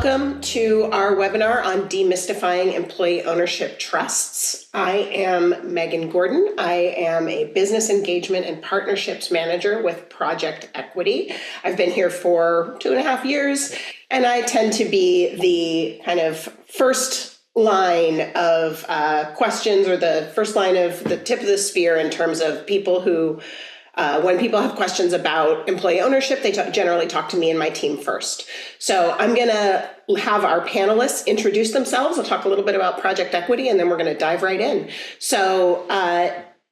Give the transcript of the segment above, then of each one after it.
Welcome to our webinar on demystifying employee ownership trusts. I am Megan Gordon. I am a business engagement and partnerships manager with Project Equity. I've been here for 2.5 years, and I tend to be the kind of first line of questions, or the first line of the tip of the spear in terms of people who when people have questions about employee ownership, they generally talk to me and my team first. So I'm going to have our panelists introduce themselves. I'll talk a little bit about Project Equity, and then we're going to dive right in. So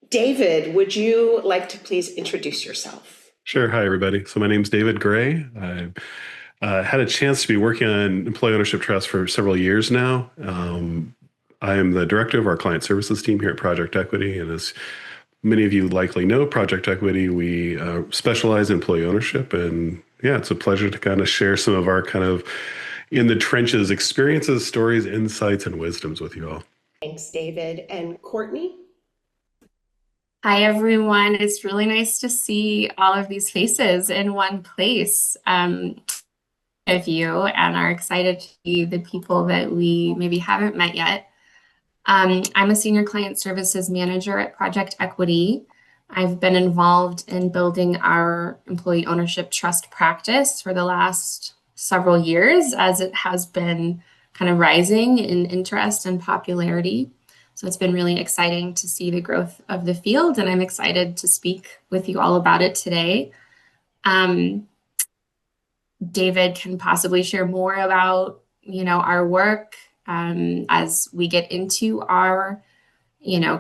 David, would you like to please introduce yourself? Sure. Hi, everybody. So my name's David Gray. I've had a chance to be working on employee ownership trust for several years now. I am the director of our client services team here at Project Equity, and as many of you likely know, Project Equity, we specialize in employee ownership. And yeah, it's a pleasure to kind of share some of our kind of in the trenches experiences, stories, insights, and wisdoms with you all. Thanks, David. And Courtney? Hi, everyone. It's really nice to see all of these faces in one place of you, and are excited to see the people that we maybe haven't met yet. I'm a senior client services manager at Project Equity. I've been involved in building our employee ownership trust practice for the last several years, as it has been kind of rising in interest and popularity. So it's been really exciting to see the growth of the field, and I'm excited to speak with you all about it today. David can possibly share more about, our work as we get into our,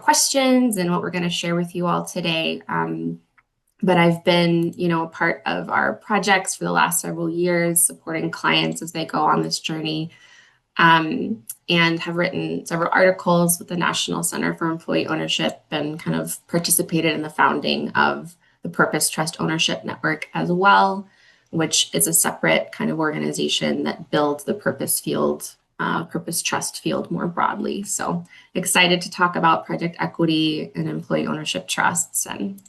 questions and what we're going to share with you all today. But I've been, a part of our projects for the last several years, supporting clients as they go on this journey, and have written several articles with the National Center for Employee Ownership, and kind of participated in the founding of the Purpose Trust Ownership Network as well, which is a separate kind of organization that builds the purpose trust field more broadly. So excited to talk about Project Equity and employee ownership trusts and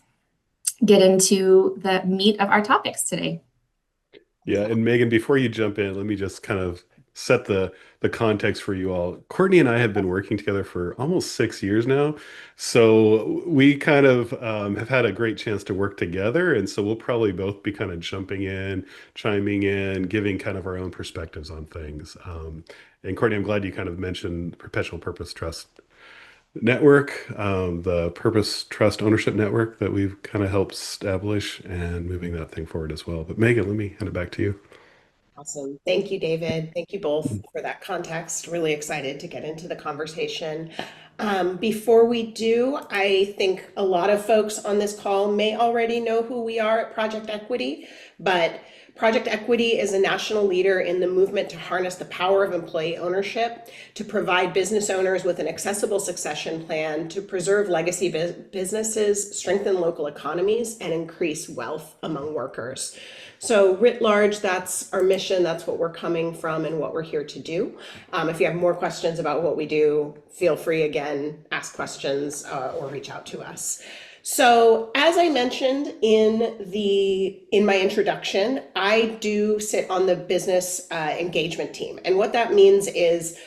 get into the meat of our topics today. Yeah, and Megan, before you jump in, let me just kind of set the context for you all. Courtney and I have been working together for almost 6 years now. So we kind of have had a great chance to work together. And so we'll probably both be kind of jumping in, chiming in, giving kind of our own perspectives on things. And Courtney, I'm glad you kind of mentioned Perpetual Purpose Trust Network, the Purpose Trust Ownership Network that we've kind of helped establish, and moving that thing forward as well. But Megan, let me hand it back to you. Awesome. Thank you, David. Thank you both for that context. Really excited to get into the conversation. Before we do, I think a lot of folks on this call may already know who we are at Project Equity, but Project Equity is a national leader in the movement to harness the power of employee ownership, to provide business owners with an accessible succession plan, to preserve legacy businesses, strengthen local economies, and increase wealth among workers. So writ large, that's our mission. That's what we're coming from and what we're here to do. If you have more questions about what we do, feel free, again, ask questions or reach out to us. So as I mentioned in my introduction, I do sit on the business engagement team. And what that means is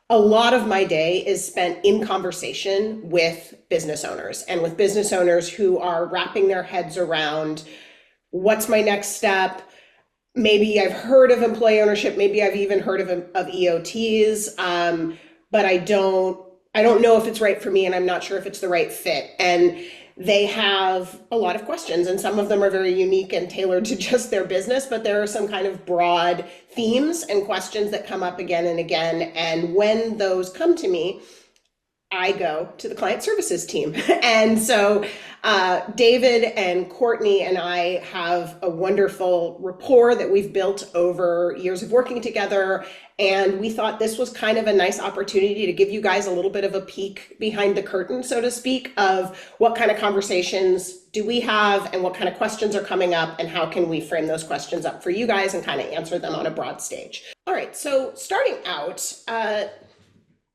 a lot of my day is spent in conversation with business owners, and with business owners who are wrapping their heads around what's my next step. Maybe I've heard of employee ownership, maybe I've even heard of EOTs, but I don't know if it's right for me, and I'm not sure if it's the right fit. And they have a lot of questions, and some of them are very unique and tailored to just their business, but there are some kind of broad themes and questions that come up again and again. And when those come to me, I go to the client services team. And so David and Courtney and I have a wonderful rapport that we've built over years of working together. And we thought this was kind of a nice opportunity to give you guys a little bit of a peek behind the curtain, so to speak, of what kind of conversations do we have and what kind of questions are coming up, and how can we frame those questions up for you guys and kind of answer them on a broad stage. All right, so starting out,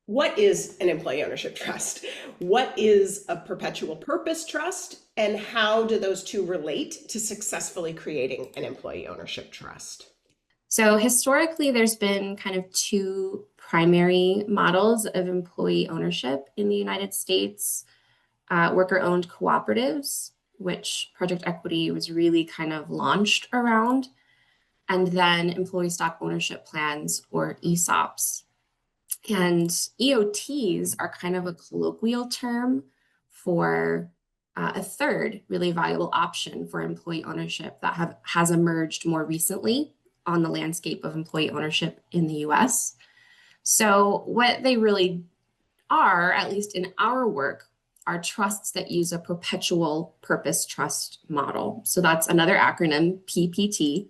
what is an employee ownership trust? What is a perpetual purpose trust? And how do those two relate to successfully creating an employee ownership trust? So historically, there's been kind of two primary models of employee ownership in the United States. Worker-owned cooperatives, which Project Equity was really kind of launched around, and then employee stock ownership plans, or ESOPs. And EOTs are kind of a colloquial term for a third really viable option for employee ownership that has emerged more recently on the landscape of employee ownership in the US. So what they really are, at least in our work, are trusts that use a perpetual purpose trust model. So that's another acronym, PPT.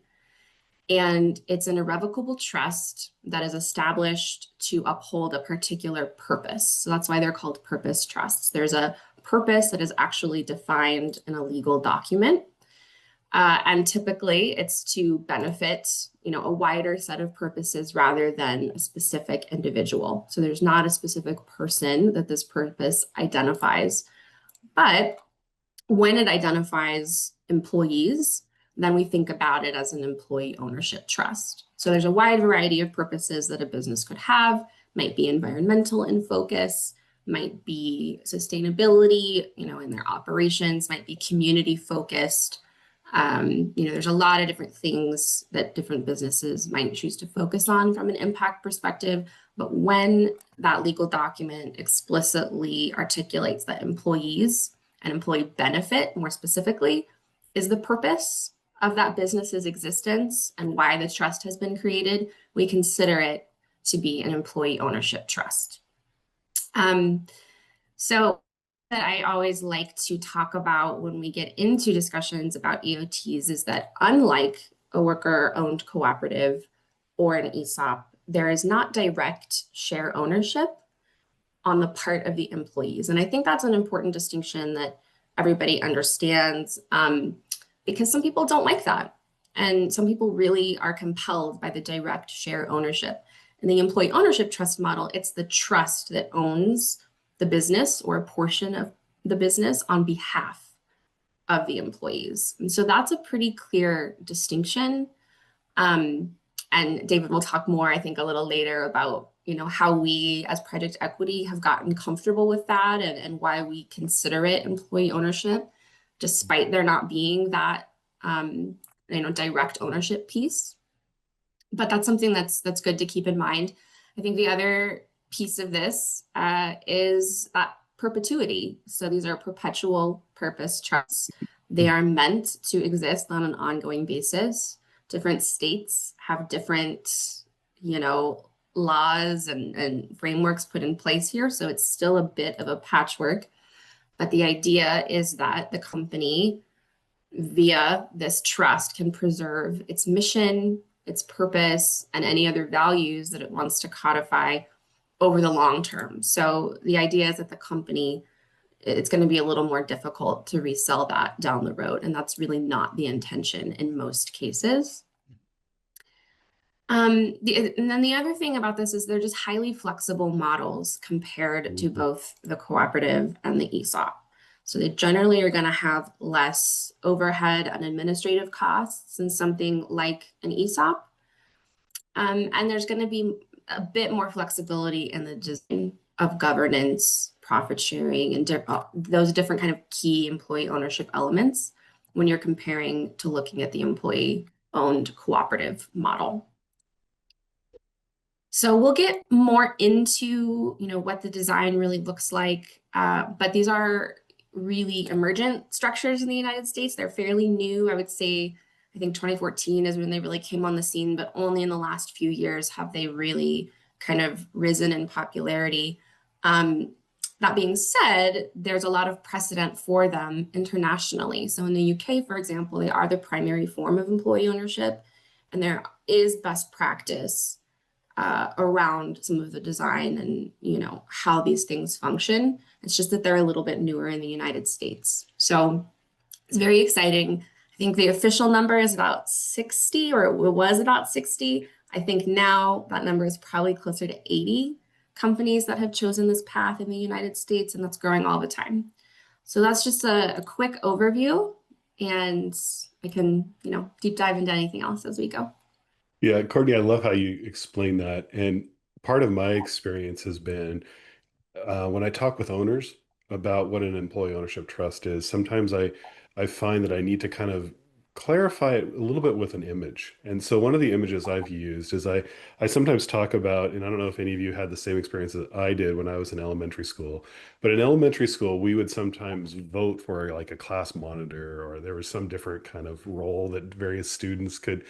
And it's an irrevocable trust that is established to uphold a particular purpose. So that's why they're called purpose trusts. There's a purpose that is actually defined in a legal document. And typically it's to benefit, a wider set of purposes rather than a specific individual. So there's not a specific person that this purpose identifies. But when it identifies employees, then we think about it as an employee ownership trust. So there's a wide variety of purposes that a business could have, might be environmental in focus, might be sustainability, in their operations, might be community focused. There's a lot of different things that different businesses might choose to focus on from an impact perspective. But when that legal document explicitly articulates that employees and employee benefit, more specifically, is the purpose of that business's existence and why the trust has been created, we consider it to be an employee ownership trust. So that I always like to talk about when we get into discussions about EOTs is that unlike a worker-owned cooperative or an ESOP, there is not direct share ownership on the part of the employees. And I think that's an important distinction that everybody understands, because some people don't like that. And some people really are compelled by the direct share ownership. In the employee ownership trust model, it's the trust that owns the business or a portion of the business on behalf of the employees. And so that's a pretty clear distinction. And David will talk more, I think, a little later about, how we as Project Equity have gotten comfortable with that and why we consider it employee ownership, despite there not being that, direct ownership piece. But that's something that's good to keep in mind. I think the other piece of this is that perpetuity. So these are perpetual purpose trusts. They are meant to exist on an ongoing basis. Different states have different, laws and frameworks put in place here. So it's still a bit of a patchwork. But the idea is that the company, via this trust, can preserve its mission, its purpose, and any other values that it wants to codify over the long term. So the idea is that the company, it's going to be a little more difficult to resell that down the road. And that's really not the intention in most cases. And then the other thing about this is they're just highly flexible models compared to both the cooperative and the ESOP. So they generally are going to have less overhead and administrative costs than something like an ESOP. And there's going to be a bit more flexibility in the design of governance, profit sharing, and those different kind of key employee ownership elements when you're comparing to looking at the employee-owned cooperative model. So we'll get more into, what the design really looks like, but these are really emergent structures in the United States. They're fairly new. I would say, I think 2014 is when they really came on the scene, but only in the last few years have they really kind of risen in popularity. That being said, there's a lot of precedent for them internationally. So in the UK, for example, they are the primary form of employee ownership, and there is best practice around some of the design and, how these things function. It's just that they're a little bit newer in the United States. So it's very exciting. I think the official number is about 60, or it was about 60. I think now that number is probably closer to 80 companies that have chosen this path in the United States, and that's growing all the time. So that's just a quick overview, and I can, deep dive into anything else as we go. Yeah, Courtney, I love how you explain that. And part of my experience has been when I talk with owners about what an employee ownership trust is, sometimes I find that I need to kind of clarify it a little bit with an image. And so one of the images I've used is I sometimes talk about, and I don't know if any of you had the same experience that I did when I was in elementary school, but in elementary school, we would sometimes vote for like a class monitor, or there was some different kind of role that various students could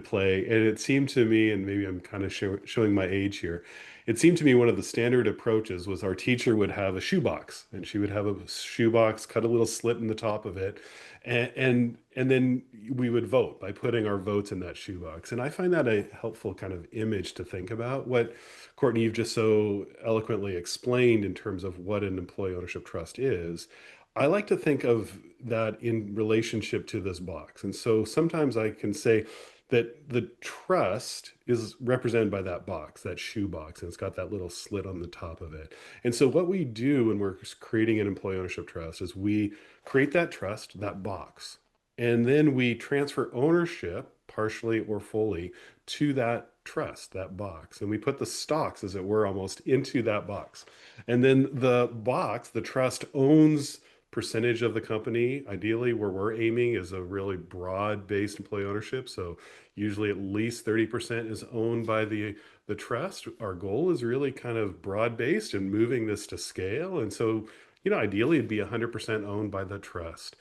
play. And it seemed to me, and maybe I'm kind of showing my age here, it seemed to me one of the standard approaches was our teacher would have a shoebox, and she would have a shoebox, cut a little slit in the top of it, and then we would vote by putting our votes in that shoebox. And I find that a helpful kind of image to think about what Courtney, you've just so eloquently explained in terms of what an employee ownership trust is. I like to think of that in relationship to this box. And so sometimes I can say, that the trust is represented by that box, that shoe box, and it's got that little slit on the top of it. And so, what we do when we're creating an employee ownership trust is we create that trust, that box, and then we transfer ownership, partially or fully, to that trust, that box. And we put the stocks, as it were, almost into that box. And then the box, the trust owns percentage of the company. Ideally, where we're aiming is a really broad-based employee ownership. So usually at least 30% is owned by the trust. Our goal is really kind of broad-based and moving this to scale. And so, ideally it'd be 100% owned by the trust.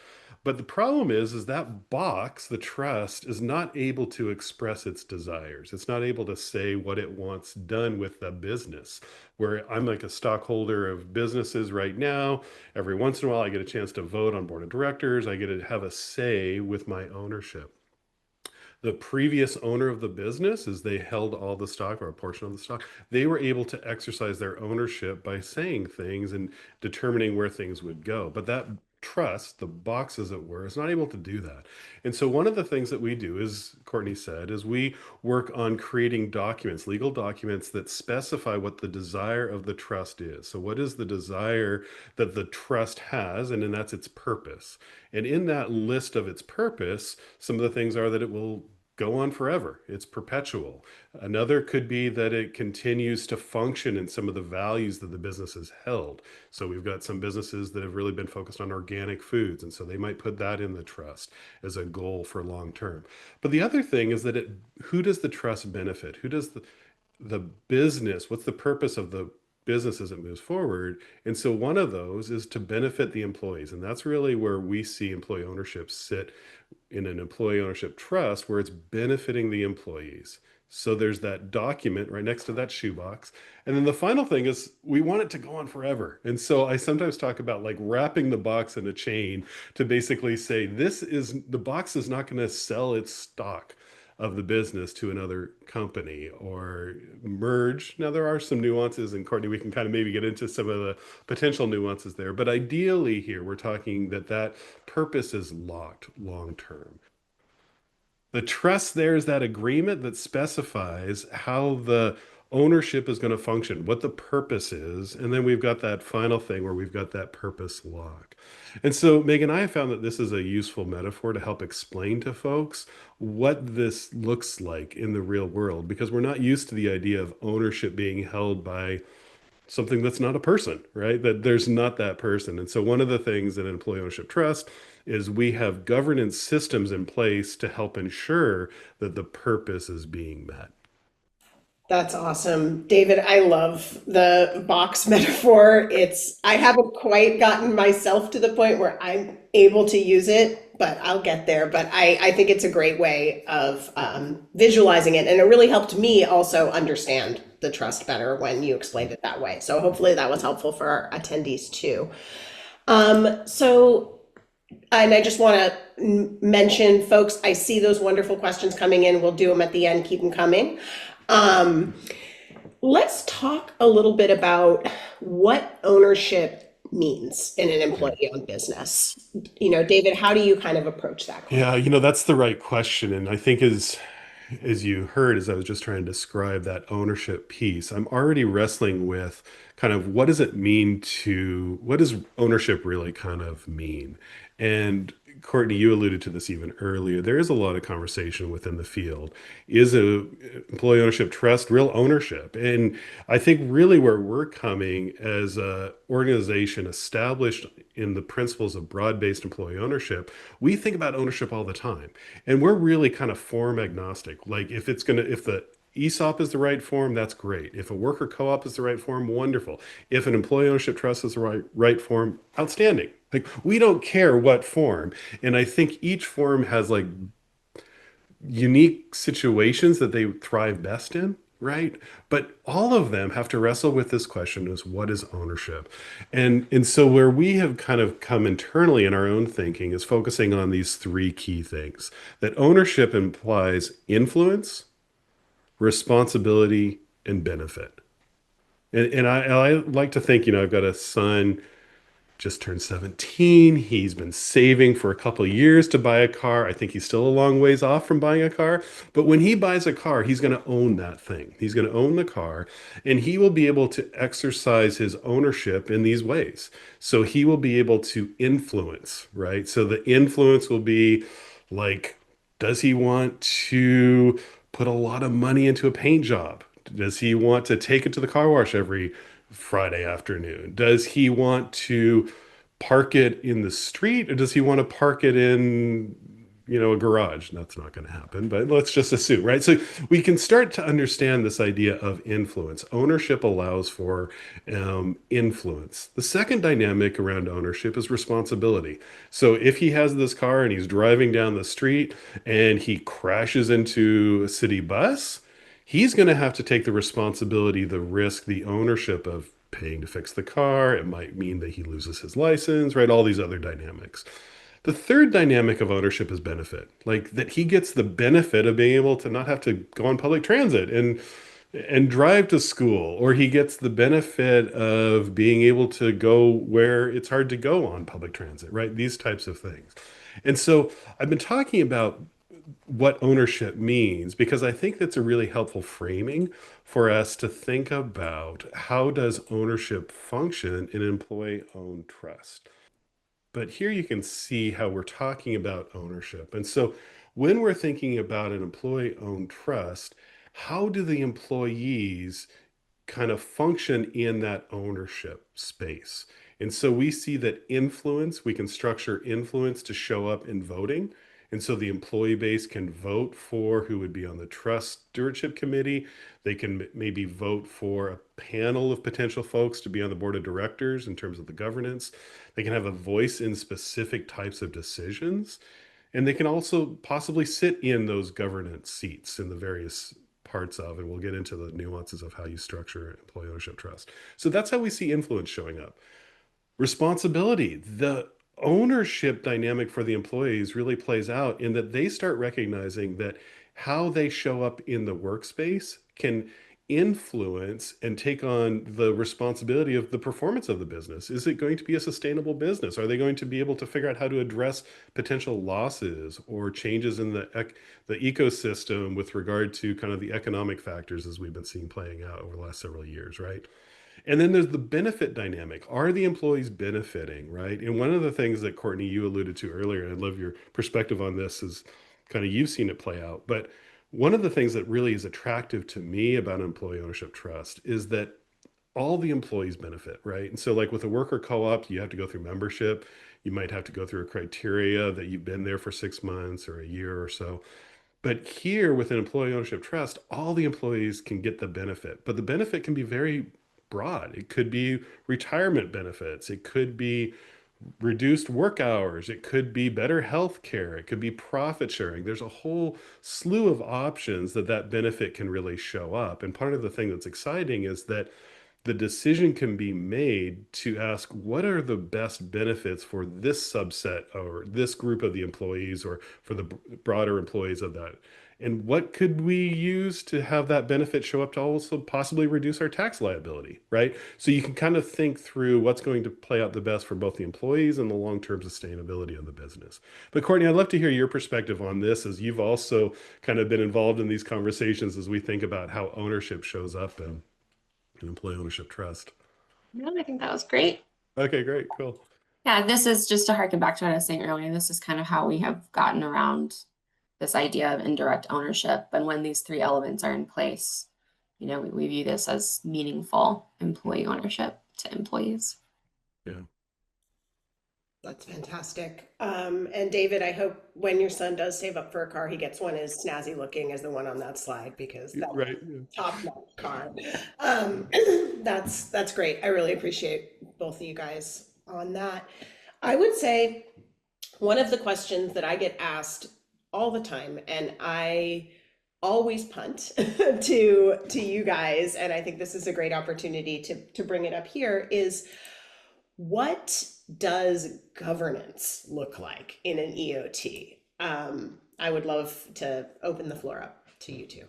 But the problem is that box, the trust, is not able to express its desires. It's not able to say what it wants done with the business. Where I'm like a stockholder of businesses right now, every once in a while I get a chance to vote on board of directors. I get to have a say with my ownership. The previous owner of the business, as they held all the stock or a portion of the stock, they were able to exercise their ownership by saying things and determining where things would go. But that trust, the box as it were, is not able to do that. And so one of the things that we do, as Courtney said, is we work on creating documents, legal documents that specify what the desire of the trust is. So what is the desire that the trust has? And then that's its purpose. And in that list of its purpose, some of the things are that it will go on forever. It's perpetual. Another could be that it continues to function in some of the values that the business has held. So we've got some businesses that have really been focused on organic foods, and so they might put that in the trust as a goal for long term. But the other thing is that who does the trust benefit? Who does the business, what's the purpose of the business as it moves forward? And so one of those is to benefit the employees. And that's really where we see employee ownership sit in an employee ownership trust, where it's benefiting the employees. So there's that document right next to that shoebox. And then the final thing is we want it to go on forever. And so I sometimes talk about like wrapping the box in a chain to basically say the box is not going to sell its stock of the business to another company or merge. Now, there are some nuances, and Courtney, we can kind of maybe get into some of the potential nuances there. But ideally, here we're talking that purpose is locked long term. The trust there is that agreement that specifies how the ownership is going to function, what the purpose is. And then we've got that final thing where we've got that purpose lock. And so, Megan, I have found that this is a useful metaphor to help explain to folks what this looks like in the real world, because we're not used to the idea of ownership being held by something that's not a person, right? That there's not that person. And so one of the things in an employee ownership trust is we have governance systems in place to help ensure that the purpose is being met. That's awesome. David, I love the box metaphor. I haven't quite gotten myself to the point where I'm able to use it, but I'll get there. But I think it's a great way of visualizing it. And it really helped me also understand the trust better when you explained it that way. So hopefully that was helpful for our attendees too. So, and I just want to mention, folks, I see those wonderful questions coming in. We'll do them at the end. Keep them coming. Um, let's talk a little bit about what ownership means in an employee-owned business. David, how do you kind of approach that question? Yeah, that's the right question. And I think as you heard, as I was just trying to describe that ownership piece, I'm already wrestling with kind of what does ownership really kind of mean? And Courtney, you alluded to this even earlier. There is a lot of conversation within the field. Is a employee ownership trust real ownership? And I think really where we're coming as a organization established in the principles of broad-based employee ownership, we think about ownership all the time. And we're really kind of form agnostic. Like if the ESOP is the right form, that's great. If a worker co-op is the right form, wonderful. If an employee ownership trust is the right form, outstanding. Like we don't care what form. And I think each form has like unique situations that they thrive best in, right? But all of them have to wrestle with this question is what is ownership? And so where we have kind of come internally in our own thinking is focusing on these three key things. That ownership implies influence, responsibility, and benefit. And I like to think, I've got a son just turned 17. He's been saving for a couple of years to buy a car. I think he's still a long ways off from buying a car. But when he buys a car, he's going to own that thing. He's going to own the car and he will be able to exercise his ownership in these ways. So he will be able to influence, right? So the influence will be like, does he want to put a lot of money into a paint job? Does he want to take it to the car wash every Friday afternoon? Does he want to park it in the street or does he want to park it in, a garage? That's not going to happen, but let's just assume, right? So we can start to understand this idea of influence. Ownership allows for influence. The second dynamic around ownership is responsibility. So if he has this car and he's driving down the street and he crashes into a city bus, he's going to have to take the responsibility, the risk, the ownership of paying to fix the car. It might mean that he loses his license, right? All these other dynamics. The third dynamic of ownership is benefit, like that he gets the benefit of being able to not have to go on public transit and drive to school, or he gets the benefit of being able to go where it's hard to go on public transit, right? These types of things. And so I've been talking about what ownership means because I think that's a really helpful framing for us to think about how does ownership function in employee-owned trust. But here you can see how we're talking about ownership. And so when we're thinking about an employee-owned trust, how do the employees kind of function in that ownership space? And so we see that influence, we can structure influence to show up in voting. And so the employee base can vote for who would be on the trust stewardship committee. They can maybe vote for a panel of potential folks to be on the board of directors in terms of the governance. They can have a voice in specific types of decisions. And they can also possibly sit in those governance seats in the various parts of, and we'll get into the nuances of how you structure employee ownership trust. So that's how we see influence showing up. Responsibility, the ownership dynamic for the employees really plays out in that they start recognizing that how they show up in the workspace can influence and take on the responsibility of the performance of the business. Is it going to be a sustainable business? Are they going to be able to figure out how to address potential losses or changes in the ecosystem with regard to kind of the economic factors as we've been seeing playing out over the last several years, right? And then there's the benefit dynamic. Are the employees benefiting, right? And one of the things that Courtney, you alluded to earlier, and I love your perspective on this, is kind of you've seen it play out. But one of the things that really is attractive to me about employee ownership trust is that all the employees benefit, right? And so, like with a worker co-op, you have to go through membership. You might have to go through a criteria that you've been there for 6 months or a year or so. But here with an employee ownership trust, all the employees can get the benefit, but the benefit can be very broad. It could be retirement benefits. It could be reduced work hours. It could be better health care. It could be profit sharing. There's a whole slew of options that benefit can really show up. And part of the thing that's exciting is that the decision can be made to ask what are the best benefits for this subset or this group of the employees or for the broader employees of that, and what could we use to have that benefit show up to also possibly reduce our tax liability, right? So you can kind of think through what's going to play out the best for both the employees and the long-term sustainability of the business. But Courtney, I'd love to hear your perspective on this, as you've also kind of been involved in these conversations as we think about how ownership shows up in an employee ownership trust. No, I think that was great. Okay, great, cool. Yeah, this is just to harken back to what I was saying earlier. This is kind of how we have gotten around this idea of indirect ownership. And when these three elements are in place, we view this as meaningful employee ownership to employees. Yeah. That's fantastic. And David, I hope when your son does save up for a car, he gets one as snazzy looking as the one on that slide, because that's Right. a top-notch car. That's great. I really appreciate both of you guys on that. I would say one of the questions that I get asked all the time, and I always punt to you guys, and I think this is a great opportunity to bring it up here, is what does governance look like in an EOT? I would love to open the floor up to you two.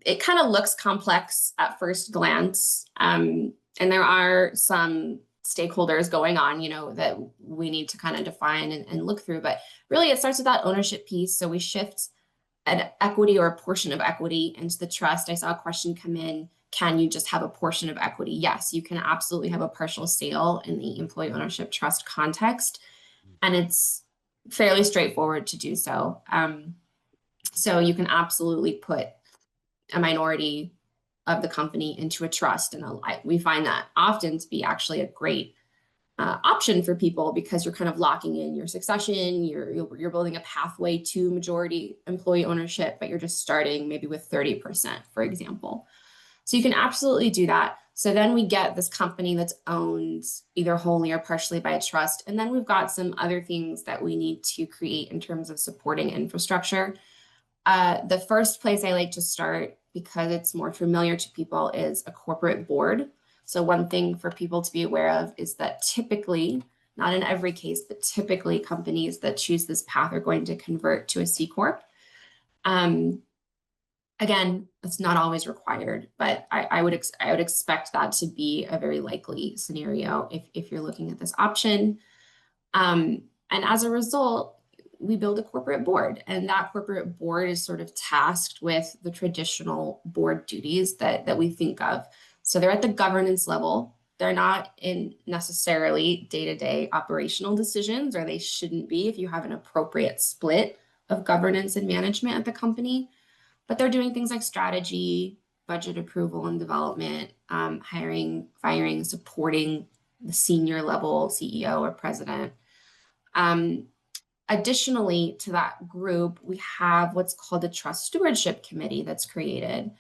It kind of looks complex at first glance. And there are some stakeholders going on, that we need to kind of define and look through. But really, it starts with that ownership piece. So we shift an equity or a portion of equity into the trust. I saw a question come in. Can you just have a portion of equity? Yes, you can absolutely have a partial sale in the employee ownership trust context. And it's fairly straightforward to do so. So you can absolutely put a minority of the company into a trust. And we find that often to be actually a great option for people, because you're kind of locking in your succession, you're building a pathway to majority employee ownership, but you're just starting maybe with 30%, for example. So you can absolutely do that. So then we get this company that's owned either wholly or partially by a trust. And then we've got some other things that we need to create in terms of supporting infrastructure. The first place I like to start, because it's more familiar to people, is a corporate board. So one thing for people to be aware of is that typically, not in every case, but typically companies that choose this path are going to convert to a C Corp. Again, it's not always required, but I would expect that to be a very likely scenario if you're looking at this option. And as a result, we build a corporate board, and that corporate board is sort of tasked with the traditional board duties that we think of. So they're at the governance level. They're not in necessarily day-to-day operational decisions, or they shouldn't be if you have an appropriate split of governance and management at the company. But they're doing things like strategy, budget approval and development, hiring, firing, supporting the senior level CEO or president. Additionally to that group, we have what's called a trust stewardship committee that's created.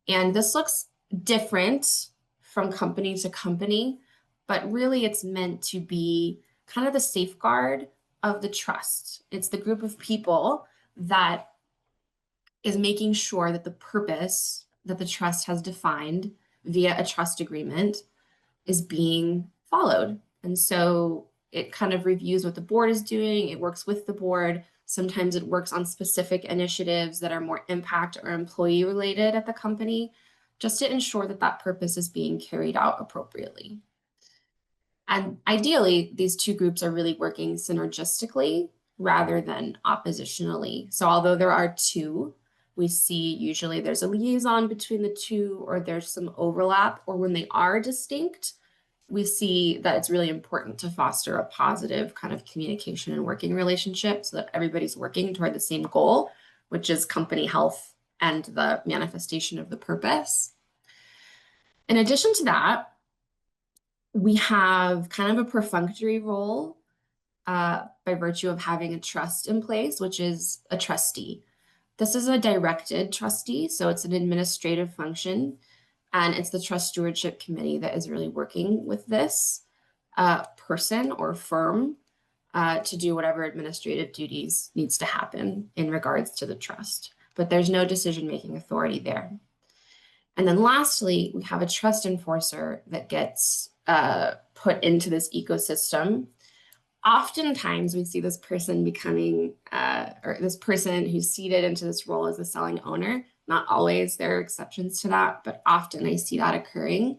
And this looks different from company to company, but really it's meant to be kind of the safeguard of the trust. It's the group of people that is making sure that the purpose that the trust has defined via a trust agreement is being followed. And so it kind of reviews what the board is doing. It works with the board. Sometimes it works on specific initiatives that are more impact or employee related at the company, just to ensure that that purpose is being carried out appropriately. And ideally, these two groups are really working synergistically rather than oppositionally. So although there are two, we see usually there's a liaison between the two, or there's some overlap, or when they are distinct, we see that it's really important to foster a positive kind of communication and working relationship so that everybody's working toward the same goal, which is company health and the manifestation of the purpose. In addition to that, we have kind of a perfunctory role by virtue of having a trust in place, which is a trustee. This is a directed trustee, so it's an administrative function, and it's the Trust Stewardship Committee that is really working with this person or firm to do whatever administrative duties needs to happen in regards to the trust. But there's no decision-making authority there. And then lastly, we have a trust enforcer that gets put into this ecosystem. Oftentimes we see this person becoming, or this person who's seated into this role as the selling owner. Not always, there are exceptions to that, but often I see that occurring.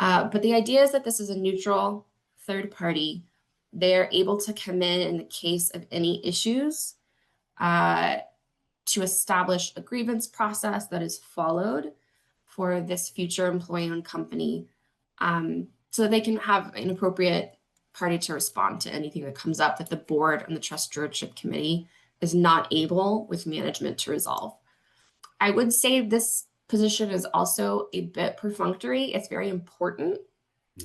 But the idea is that this is a neutral third party. They're able to come in the case of any issues to establish a grievance process that is followed for this future employee-owned company, so that they can have an appropriate party to respond to anything that comes up that the board and the trust stewardship committee is not able with management to resolve. I would say this position is also a bit perfunctory. It's very important.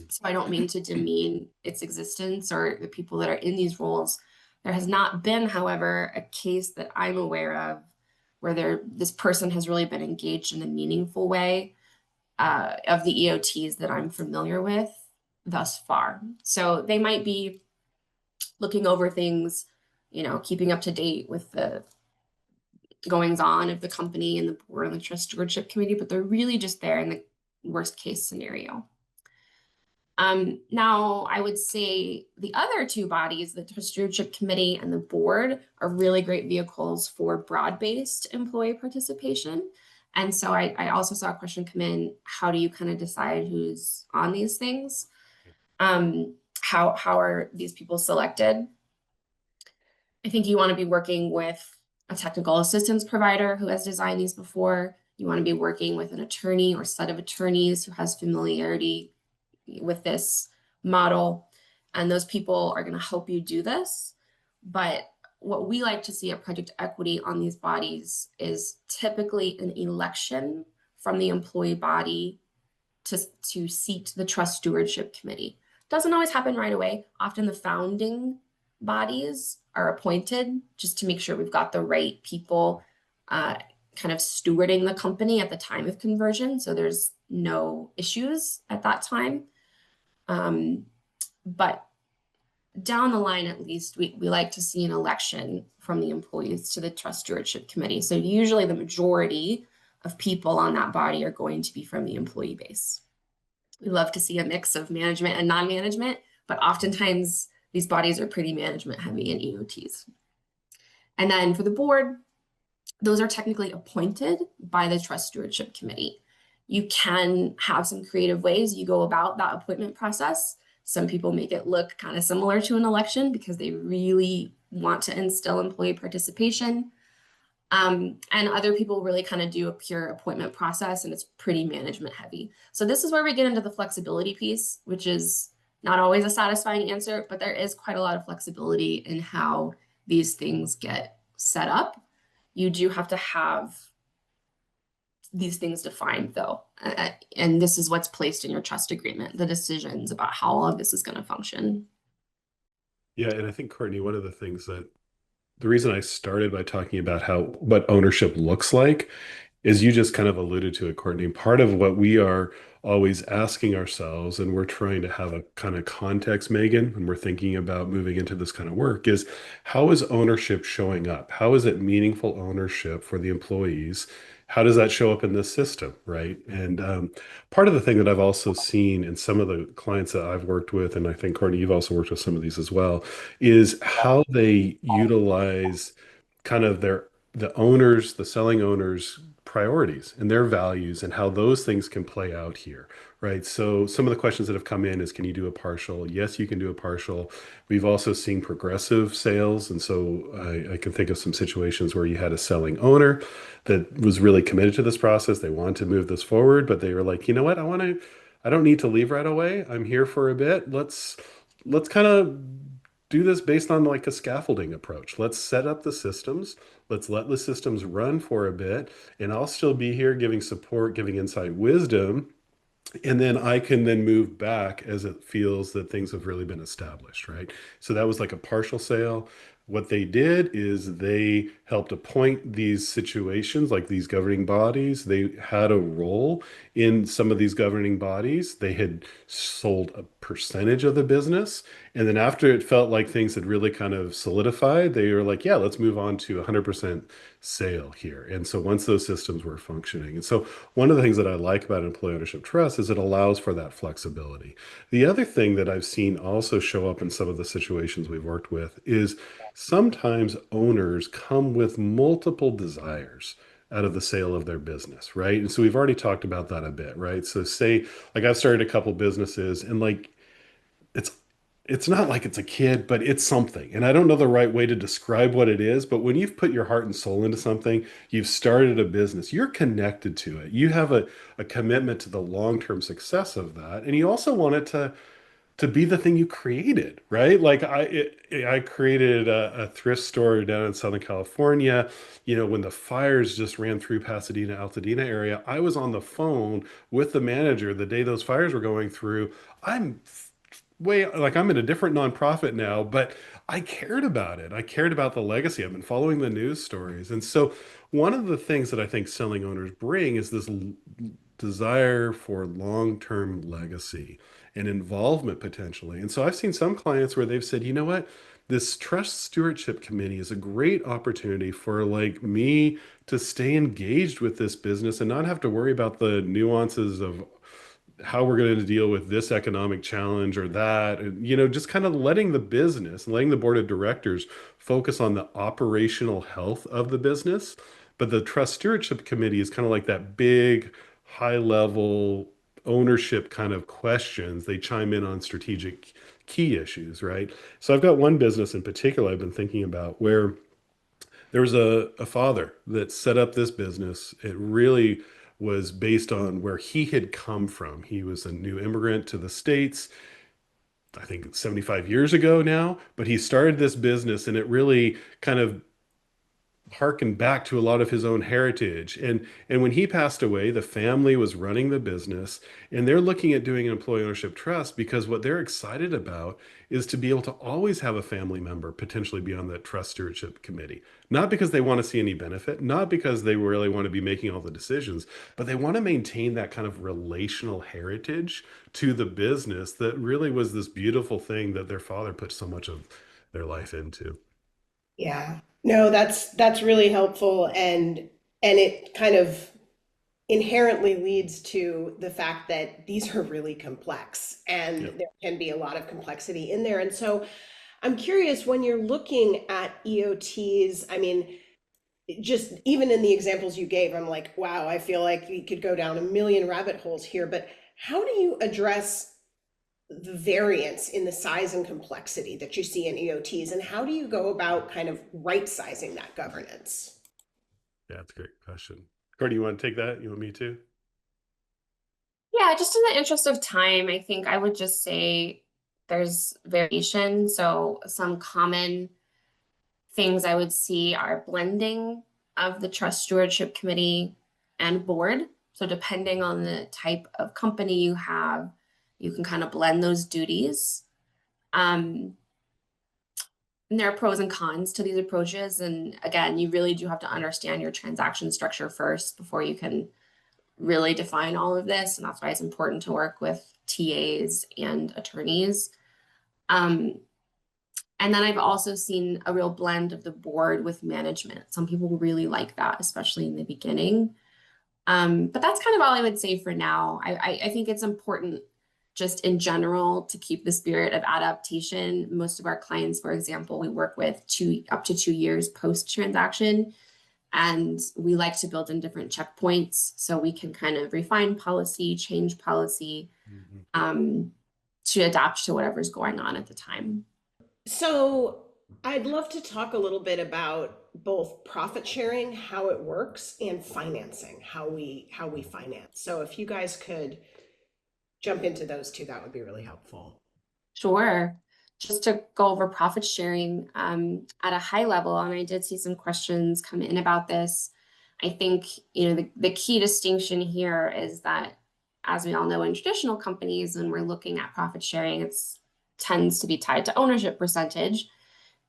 So I don't mean to demean its existence or the people that are in these roles. There has not been, however, a case that I'm aware of where this person has really been engaged in a meaningful way of the EOTs that I'm familiar with thus far. So they might be looking over things, keeping up to date with the goings on of the company and the board and the trust stewardship committee, but they're really just there in the worst case scenario. Now, I would say the other two bodies, the trust stewardship committee and the board, are really great vehicles for broad-based employee participation. And so I also saw a question come in, how do you kind of decide who's on these things? How are these people selected? I think you want to be working with a technical assistance provider who has designed these before. You want to be working with an attorney or set of attorneys who has familiarity with this model. And those people are going to help you do this. But what we like to see at Project Equity on these bodies is typically an election from the employee body to seat the trust stewardship committee. Doesn't always happen right away. Often the founding bodies are appointed just to make sure we've got the right people kind of stewarding the company at the time of conversion. So there's no issues at that time. But down the line, at least, we like to see an election from the employees to the trust stewardship committee. So usually the majority of people on that body are going to be from the employee base. We love to see a mix of management and non-management, but oftentimes these bodies are pretty management heavy in EOTs. And then for the board, those are technically appointed by the trust stewardship committee. You can have some creative ways you go about that appointment process. Some people make it look kind of similar to an election because they really want to instill employee participation. And other people really kind of do a pure appointment process, and it's pretty management heavy. So this is where we get into the flexibility piece, which is not always a satisfying answer, but there is quite a lot of flexibility in how these things get set up. You do have to have these things defined, though. And this is what's placed in your trust agreement, the decisions about how all of this is going to function. Yeah, and I think, Courtney, one of the things that the reason I started by talking about what ownership looks like is you just kind of alluded to it, Courtney. Part of what we are always asking ourselves, and we're trying to have a kind of context, Megan, when we're thinking about moving into this kind of work, is how is ownership showing up? How is it meaningful ownership for the employees? How does that show up in this system, right? And part of the thing that I've also seen in some of the clients that I've worked with, and I think, Courtney, you've also worked with some of these as well, is how they utilize kind of the selling owners' priorities and their values and how those things can play out here, right? So some of the questions that have come in is, can you do a partial? Yes, you can do a partial. We've also seen progressive sales. And so I can think of some situations where you had a selling owner that was really committed to this process. They wanted to move this forward, but they were like, you know what? I don't need to leave right away. I'm here for a bit. Let's kind of do this based on like a scaffolding approach. Let's set up the systems. Let's let the systems run for a bit, and I'll still be here giving support, giving insight, wisdom, and then I can then move back as it feels that things have really been established, right? So that was like a partial sale. What they did is they helped appoint these situations, like these governing bodies. They had a role in some of these governing bodies. They had sold a percentage of the business. And then after it felt like things had really kind of solidified, they were like, yeah, let's move on to 100% sale here. And so once those systems were functioning. And so one of the things that I like about employee ownership trust is it allows for that flexibility. The other thing that I've seen also show up in some of the situations we've worked with is sometimes owners come with multiple desires out of the sale of their business, right? And so we've already talked about that a bit, right? So say, like, I've started a couple businesses, and like it's it's not like it's a kid, but it's something. And I don't know the right way to describe what it is, but when you've put your heart and soul into something, you've started a business, you're connected to it. You have a commitment to the long-term success of that. And you also want it to be the thing you created, right? Like I created a thrift store down in Southern California. You know, when the fires just ran through Pasadena, Altadena area, I was on the phone with the manager the day those fires were going through. I'm way like I'm in a different nonprofit now, but I cared about it. I cared about the legacy. I've been following the news stories. And so one of the things that I think selling owners bring is this desire for long-term legacy and involvement potentially. And so I've seen some clients where they've said, you know what? This trust stewardship committee is a great opportunity for like me to stay engaged with this business and not have to worry about the nuances of how we're going to deal with this economic challenge or that. And, you know, just kind of letting the business, letting the board of directors focus on the operational health of the business. But the trust stewardship committee is kind of like that big, high level ownership kind of questions. They chime in on strategic key issues, right? So I've got one business in particular I've been thinking about where there was a father that set up this business. It really was based on where he had come from. He was a new immigrant to the States, I think 75 years ago now, but he started this business and it really kind of harken back to a lot of his own heritage. And when he passed away, the family was running the business and they're looking at doing an employee ownership trust because what they're excited about is to be able to always have a family member potentially be on the trust stewardship committee. Not because they want to see any benefit, not because they really want to be making all the decisions, but they want to maintain that kind of relational heritage to the business that really was this beautiful thing that their father put so much of their life into. Yeah. No, that's really helpful, and it kind of inherently leads to the fact that these are really complex and Yeah. there can be a lot of complexity in there. And so I'm curious, when you're looking at EOTs, I mean, just even in the examples you gave, I'm like, wow, I feel like we could go down a million rabbit holes here, but how do you address the variance in the size and complexity that you see in EOTs, and how do you go about kind of right sizing that governance? Yeah, that's a great question. Courtney, you want to take that? You want me to? Yeah, just in the interest of time, I think I would just say there's variation. So some common things I would see are blending of the trust stewardship committee and board. So depending on the type of company you have, you can kind of blend those duties. Um, and there are pros and cons to these approaches. And again, you really do have to understand your transaction structure first before you can really define all of this. And that's why it's important to work with TAs and attorneys. Um, and then I've also seen a real blend of the board with management. Some people really like that, especially in the beginning. But that's kind of all I would say for now. I think it's important just in general to keep the spirit of adaptation. Most of our clients, for example, we work with up to 2 years post transaction. And we like to build in different checkpoints so we can kind of refine policy, change policy Mhm. um, to adapt to whatever's going on at the time. So I'd love to talk a little bit about both profit sharing, how it works, and financing, how we finance. So if you guys could jump into those two, that would be really helpful. Sure. Just to go over profit sharing at a high level, and I did see some questions come in about this. I think, the key distinction here is that, as we all know, in traditional companies, when we're looking at profit sharing, it's tends to be tied to ownership percentage.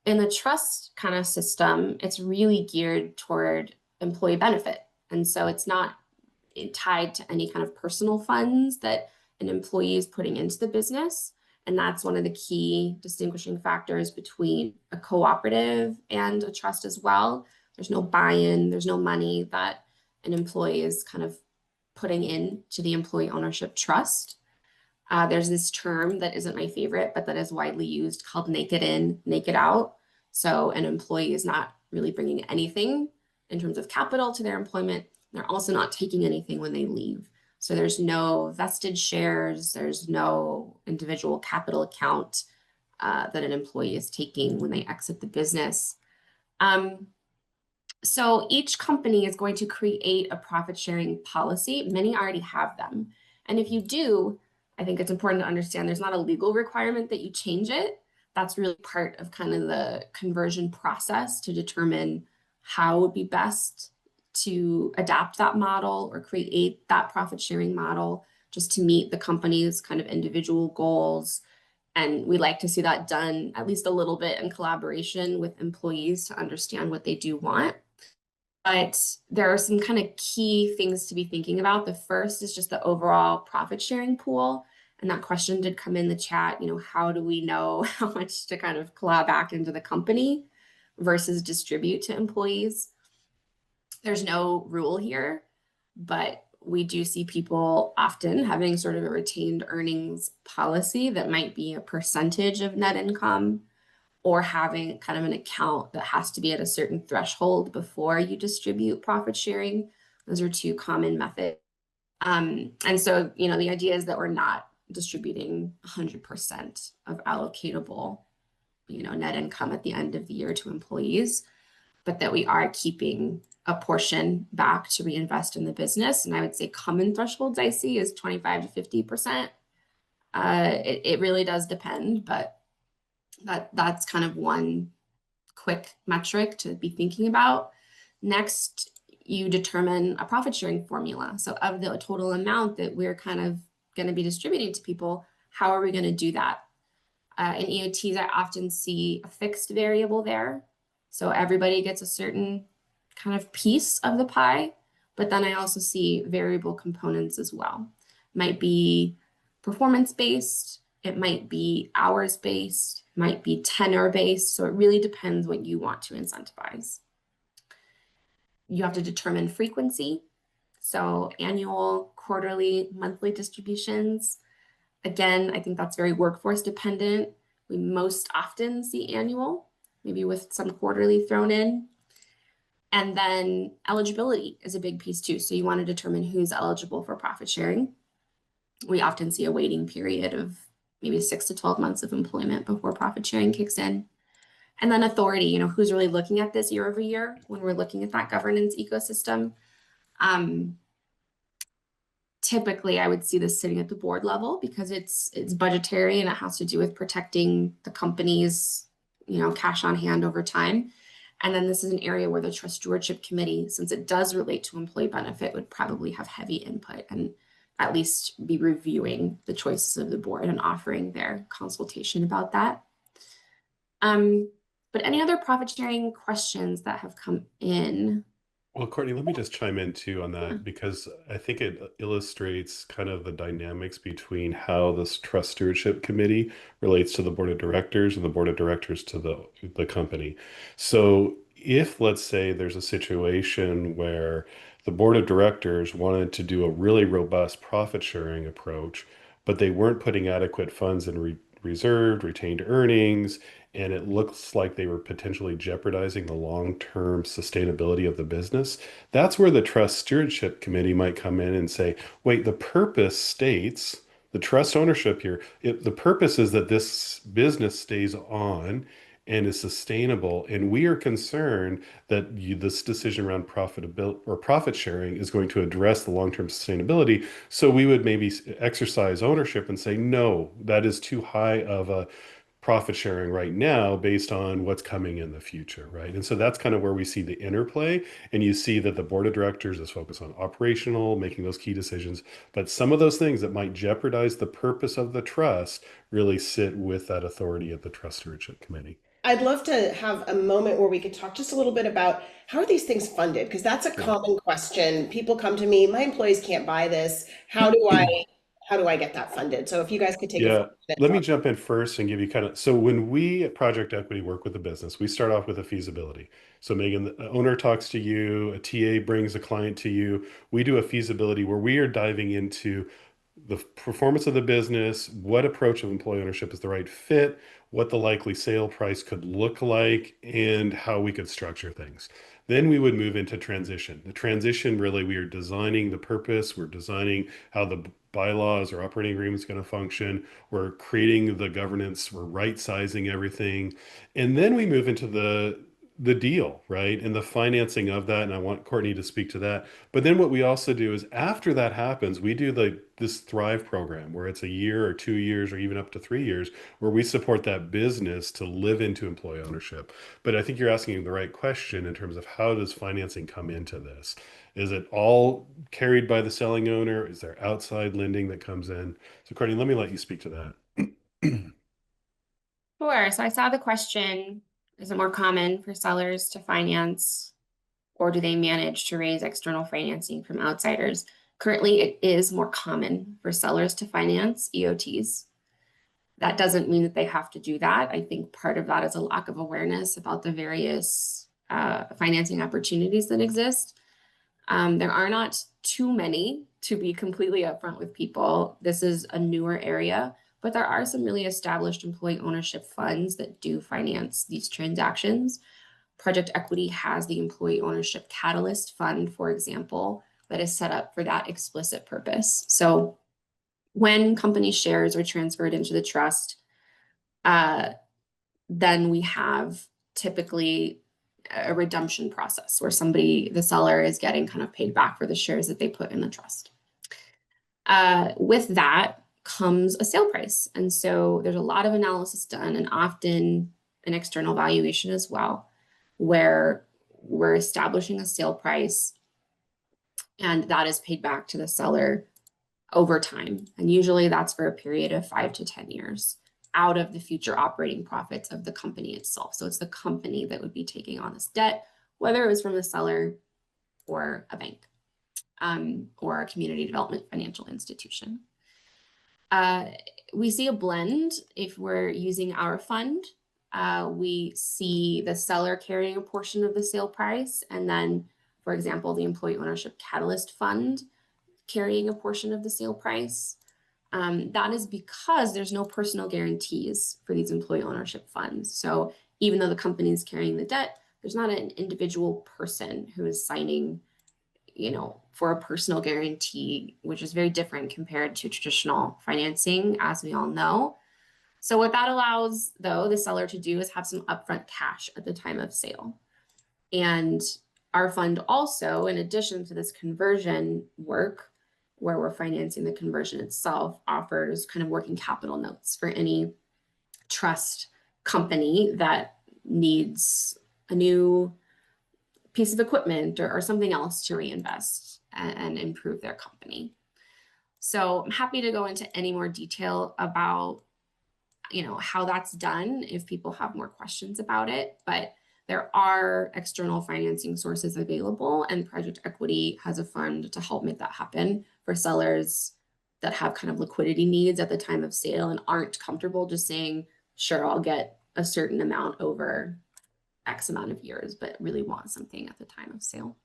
In the trust kind of system, it's really geared toward employee benefit. And so it's not tied to any kind of personal funds that an employee is putting into the business. And that's one of the key distinguishing factors between a cooperative and a trust as well. There's no buy-in, there's no money that an employee is kind of putting in to the employee ownership trust. There's this term that isn't my favorite, but that is widely used called naked in, naked out. So an employee is not really bringing anything in terms of capital to their employment. They're also not taking anything when they leave. So there's no vested shares, there's no individual capital account that an employee is taking when they exit the business. Um, so each company is going to create a profit sharing policy. Many already have them. And if you do, I think it's important to understand there's not a legal requirement that you change it. That's really part of kind of the conversion process to determine how would be best to adapt that model or create that profit sharing model just to meet the company's kind of individual goals. And we like to see that done at least a little bit in collaboration with employees to understand what they do want. But there are some kind of key things to be thinking about. The first is just the overall profit sharing pool. And that question did come in the chat, how do we know how much to kind of claw back into the company versus distribute to employees? There's no rule here, but we do see people often having sort of a retained earnings policy that might be a percentage of net income or having kind of an account that has to be at a certain threshold before you distribute profit sharing. Those are two common methods. And so, the idea is that we're not distributing 100% of allocatable, net income at the end of the year to employees, but that we are keeping a portion back to reinvest in the business. And I would say common thresholds I see is 25 to 50%. It really does depend, but that's kind of one quick metric to be thinking about. Next, you determine a profit sharing formula. So of the total amount that we're kind of going to be distributing to people, how are we going to do that? In EOTs, I often see a fixed variable there. So everybody gets a certain kind of piece of the pie, but then I also see variable components as well. Might be performance-based, it might be hours-based, might be tenor-based. So it really depends what you want to incentivize. You have to determine frequency. So annual, quarterly, monthly distributions. Again, I think that's very workforce dependent. We most often see annual, maybe with some quarterly thrown in. And then eligibility is a big piece too. So you want to determine who's eligible for profit sharing. We often see a waiting period of maybe 6 to 12 months of employment before profit sharing kicks in. And then authority, who's really looking at this year over year when we're looking at that governance ecosystem. Typically, I would see this sitting at the board level because it's budgetary and it has to do with protecting the company's, cash on hand over time. And then this is an area where the Trust Stewardship Committee, since it does relate to employee benefit, would probably have heavy input and at least be reviewing the choices of the board and offering their consultation about that. But any other profit sharing questions that have come in? Well, Courtney, let me just chime in too on that because I think it illustrates kind of the dynamics between how this Trust Stewardship Committee relates to the board of directors and the board of directors to the company. So if, let's say, there's a situation where the board of directors wanted to do a really robust profit sharing approach, but they weren't putting adequate funds in reserved, retained earnings, and it looks like they were potentially jeopardizing the long-term sustainability of the business, that's where the Trust Stewardship Committee might come in and say, wait, the purpose states, the trust ownership here, the purpose is that this business stays on and is sustainable. And we are concerned that this decision around profitability or profit sharing is going to address the long-term sustainability. So we would maybe exercise ownership and say, no, that is too high of a profit sharing right now based on what's coming in the future, right? And so that's kind of where we see the interplay. And you see that the board of directors is focused on operational, making those key decisions. But some of those things that might jeopardize the purpose of the trust really sit with that authority of the Trust Stewardship Committee. I'd love to have a moment where we could talk just a little bit about how are these things funded? Because that's a common question. People come to me, my employees can't buy this. How do I get that funded? So if you guys could take a Yeah, few minutes let me on. jump in first and give you kind of, so when we at Project Equity work with the business, we start off with a feasibility. So Megan, the owner talks to you, a TA brings a client to you. We do a feasibility where we are diving into the performance of the business, what approach of employee ownership is the right fit, what the likely sale price could look like, and how we could structure things. Then we would move into transition. The transition, really, we are designing the purpose, we're designing how the bylaws or operating agreement is going to function, we're creating the governance, we're right sizing everything. And then we move into the deal, right? And the financing of that. And I want Courtney to speak to that. But then what we also do is after that happens, we do this Thrive program where it's a year or 2 years or even up to 3 years where we support that business to live into employee ownership. But I think you're asking the right question in terms of how does financing come into this? Is it all carried by the selling owner? Is there outside lending that comes in? So Courtney, let me let you speak to that. Sure. So I saw the question, is it more common for sellers to finance, or do they manage to raise external financing from outsiders? Currently, it is more common for sellers to finance EOTs. That doesn't mean that they have to do that. I think part of that is a lack of awareness about the various financing opportunities that exist. There are not too many, to be completely upfront with people. This is a newer area, but there are some really established employee ownership funds that do finance these transactions. Project Equity has the Employee Ownership Catalyst Fund, for example, that is set up for that explicit purpose. So when company shares are transferred into the trust, then we have typically a redemption process where the seller is getting kind of paid back for the shares that they put in the trust. With that comes a sale price. And so there's a lot of analysis done and often an external valuation as well, where we're establishing a sale price and that is paid back to the seller over time. And usually that's for a period of 5 to 10 years out of the future operating profits of the company itself. So it's the company that would be taking on this debt, whether it was from the seller or a bank or a community development financial institution. We see a blend if we're using our fund. We see the seller carrying a portion of the sale price, and then, for example, the Employee Ownership Catalyst Fund carrying a portion of the sale price. That is because there's no personal guarantees for these employee ownership funds. So even though the company is carrying the debt, there's not an individual person who is signing, for a personal guarantee, which is very different compared to traditional financing, as we all know. So what that allows, though, the seller to do is have some upfront cash at the time of sale. And our fund also, in addition to this conversion work, where we're financing the conversion itself, offers kind of working capital notes for any trust company that needs a new piece of equipment or something else to reinvest and improve their company. So I'm happy to go into any more detail about, how that's done if people have more questions about it, but there are external financing sources available, and Project Equity has a fund to help make that happen for sellers that have kind of liquidity needs at the time of sale and aren't comfortable just saying, sure, I'll get a certain amount over X amount of years, but really want something at the time of sale.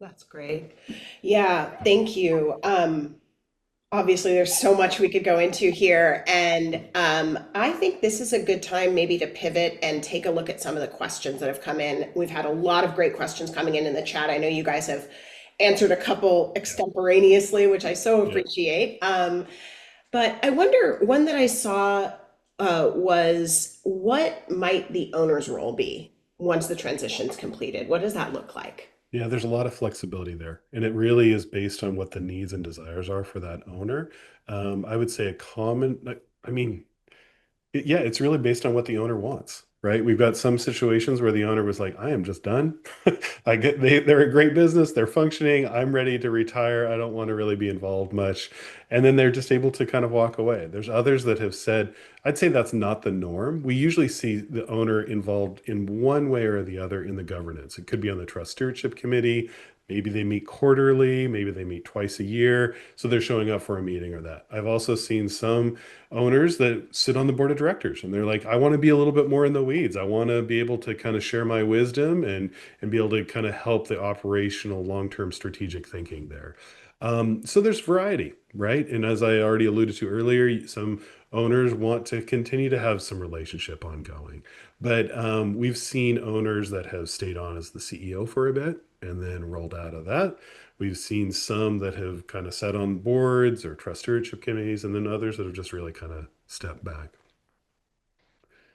That's great. Yeah, thank you. Obviously, there's so much we could go into here, and I think this is a good time maybe to pivot and take a look at some of the questions that have come in. We've had a lot of great questions coming in the chat. I know you guys have answered a couple extemporaneously, which I so appreciate. But I wonder, one that I saw was, what might the owner's role be once the transition's completed? What does that look like? Yeah, there's a lot of flexibility there, and it really is based on what the needs and desires are for that owner. I would say it's really based on what the owner wants, right? We've got some situations where the owner was like, I am just done. They're a great business, they're functioning, I'm ready to retire, I don't want to really be involved much. And then they're just able to kind of walk away. There's others that have said, I'd say that's not the norm. We usually see the owner involved in one way or the other in the governance. It could be on the trust stewardship committee. Maybe they meet quarterly, maybe they meet twice a year. So they're showing up for a meeting or that. I've also seen some owners that sit on the board of directors and they're like, I want to be a little bit more in the weeds. I want to be able to kind of share my wisdom and be able to kind of help the operational long-term strategic thinking there. So there's variety, right? And as I already alluded to earlier, some owners want to continue to have some relationship ongoing. But we've seen owners that have stayed on as the CEO for a bit and then rolled out of that. We've seen some that have kind of sat on boards or trust stewardship committees, and then others that have just really kind of stepped back.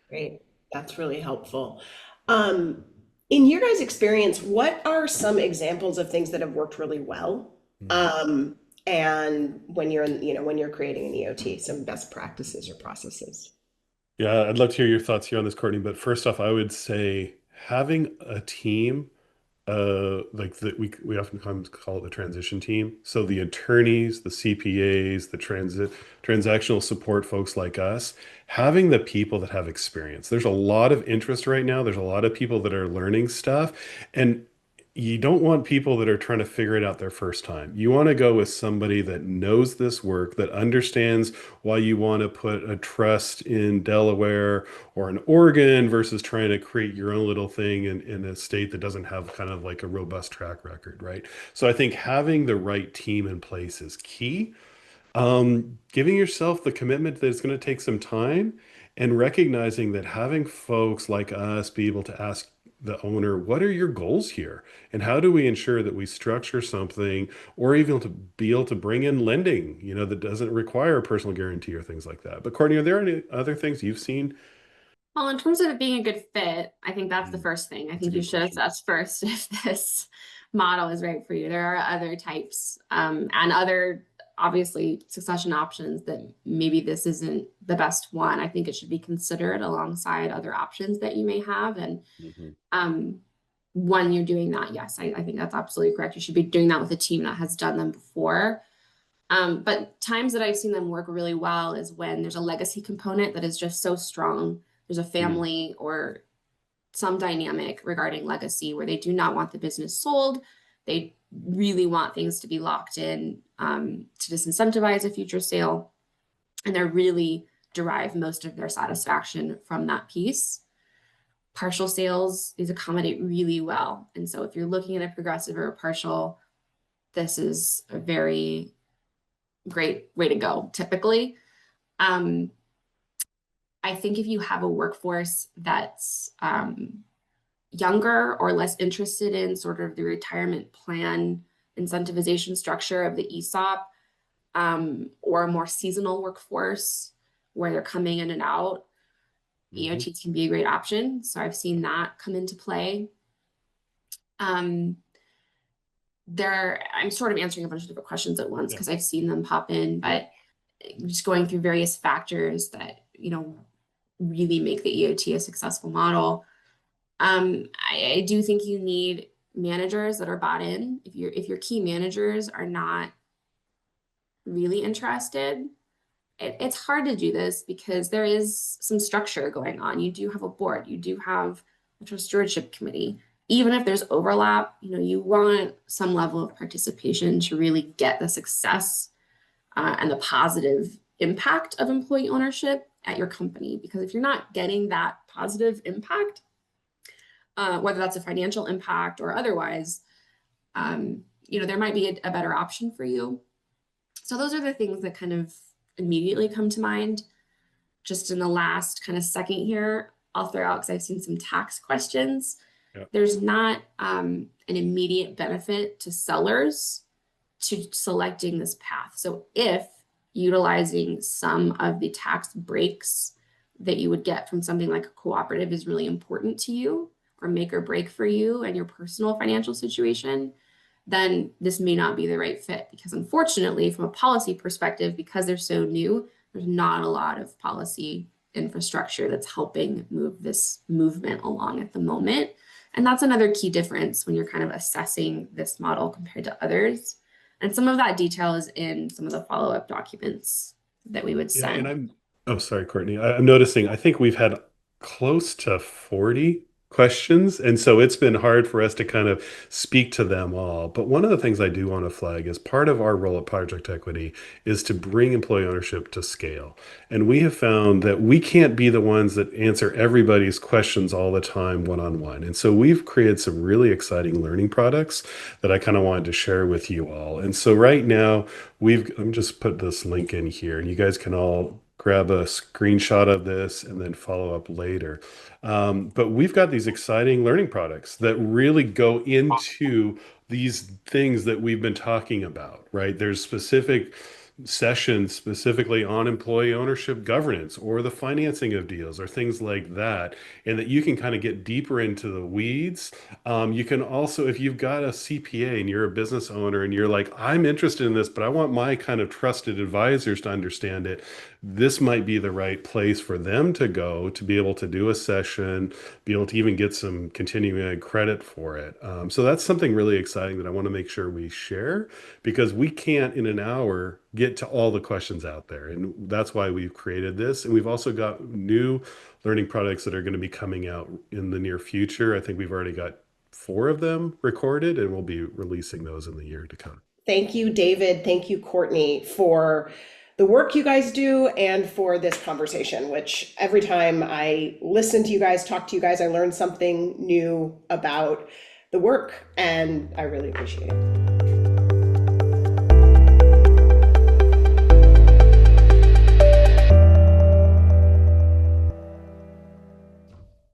Great. That's really helpful. Um, in your guys' experience, what are some examples of things that have worked really well? Mhm. Um, and when you're when you're creating an EOT, some best practices or processes. Yeah, I'd love to hear your thoughts here on this, Courtney. But first off, I would say having a team, like that we often call it the transition team. So the attorneys, the CPAs, the transactional support folks like us, having the people that have experience. There's a lot of interest right now. There's a lot of people that are learning stuff, and you don't want people that are trying to figure it out their first time. You want to go with somebody that knows this work, that understands why you want to put a trust in Delaware or an Oregon versus trying to create your own little thing in a state that doesn't have kind of like a robust track record, right? So I think having the right team in place is key. Giving yourself the commitment that it's going to take some time and recognizing that having folks like us be able to ask the owner, what are your goals here? And how do we ensure that we structure something or even to be able to bring in lending, that doesn't require a personal guarantee or things like that. But Courtney, are there any other things you've seen? Well, in terms of it being a good fit, I think that's the Mm, first thing. I that's a think you good should question. assess first if this model is right for you. There are other types, and other obviously succession options that maybe this isn't the best one. I think it should be considered alongside other options that you may have. And Mhm. um, when you're doing that, yes, I think that's absolutely correct. You should be doing that with a team that has done them before. But times that I've seen them work really well is when there's a legacy component that is just so strong. There's a Mm, family or some dynamic regarding legacy where they do not want the business sold. They really want things to be locked in to disincentivize a future sale. And they really derive most of their satisfaction from that piece. Partial sales, these accommodate really well. And so if you're looking at a progressive or a partial, this is a very great way to go typically. Um, I think if you have a workforce that's younger or less interested in sort of the retirement plan incentivization structure of the ESOP, or a more seasonal workforce where they're coming in and out, mhm. EOTs can be a great option. So I've seen that come into play. Um, I'm sort of answering a bunch of different questions at once Yeah, because I've seen them pop in, yeah. but just going through various factors that, really make the EOT a successful model. I do think you need managers that are bought in. If your key managers are not really interested, it's hard to do this because there is some structure going on. You do have a board, you do have a trust stewardship committee. Even if there's overlap, you want some level of participation to really get the success and the positive impact of employee ownership at your company. Because if you're not getting that positive impact, whether that's a financial impact or otherwise, there might be a better option for you. So those are the things that kind of immediately come to mind. Just in the last kind of second here, I'll throw out because I've seen some tax questions. Yeah. There's not an immediate benefit to sellers to selecting this path. So if utilizing some of the tax breaks that you would get from something like a cooperative is really important to you or make or break for you and your personal financial situation, then this may not be the right fit because unfortunately, from a policy perspective, because they're so new, there's not a lot of policy infrastructure that's helping move this movement along at the moment. And that's another key difference when you're kind of assessing this model compared to others. And some of that detail is in some of the follow-up documents that we would Yeah, and send. oh, sorry, Courtney. I'm noticing, I think we've had close to 40 questions. And so it's been hard for us to kind of speak to them all. But one of the things I do want to flag is part of our role at Project Equity is to bring employee ownership to scale. And we have found that we can't be the ones that answer everybody's questions all the time one-on-one. And so we've created some really exciting learning products that I kind of wanted to share with you all. And so right now, let me just put this link in here, and you guys can all grab a screenshot of this and then follow up later. But we've got these exciting learning products that really go into these things that we've been talking about, right? There's specific sessions specifically on employee ownership governance or the financing of deals or things like that, and that you can kind of get deeper into the weeds. You can also, if you've got a CPA and you're a business owner and you're like, I'm interested in this, but I want my kind of trusted advisors to understand it, this might be the right place for them to go to be able to do a session, be able to even get some continuing ed credit for it. So that's something really exciting that I want to make sure we share, because we can't in an hour get to all the questions out there. And that's why we've created this. And we've also got new learning products that are going to be coming out in the near future. I think we've already got 4 of them recorded, and we'll be releasing those in the year to come. Thank you, David. Thank you, Courtney, for the work you guys do and for this conversation, which every time I listen to you guys, talk to you guys, I learn something new about the work, and I really appreciate it.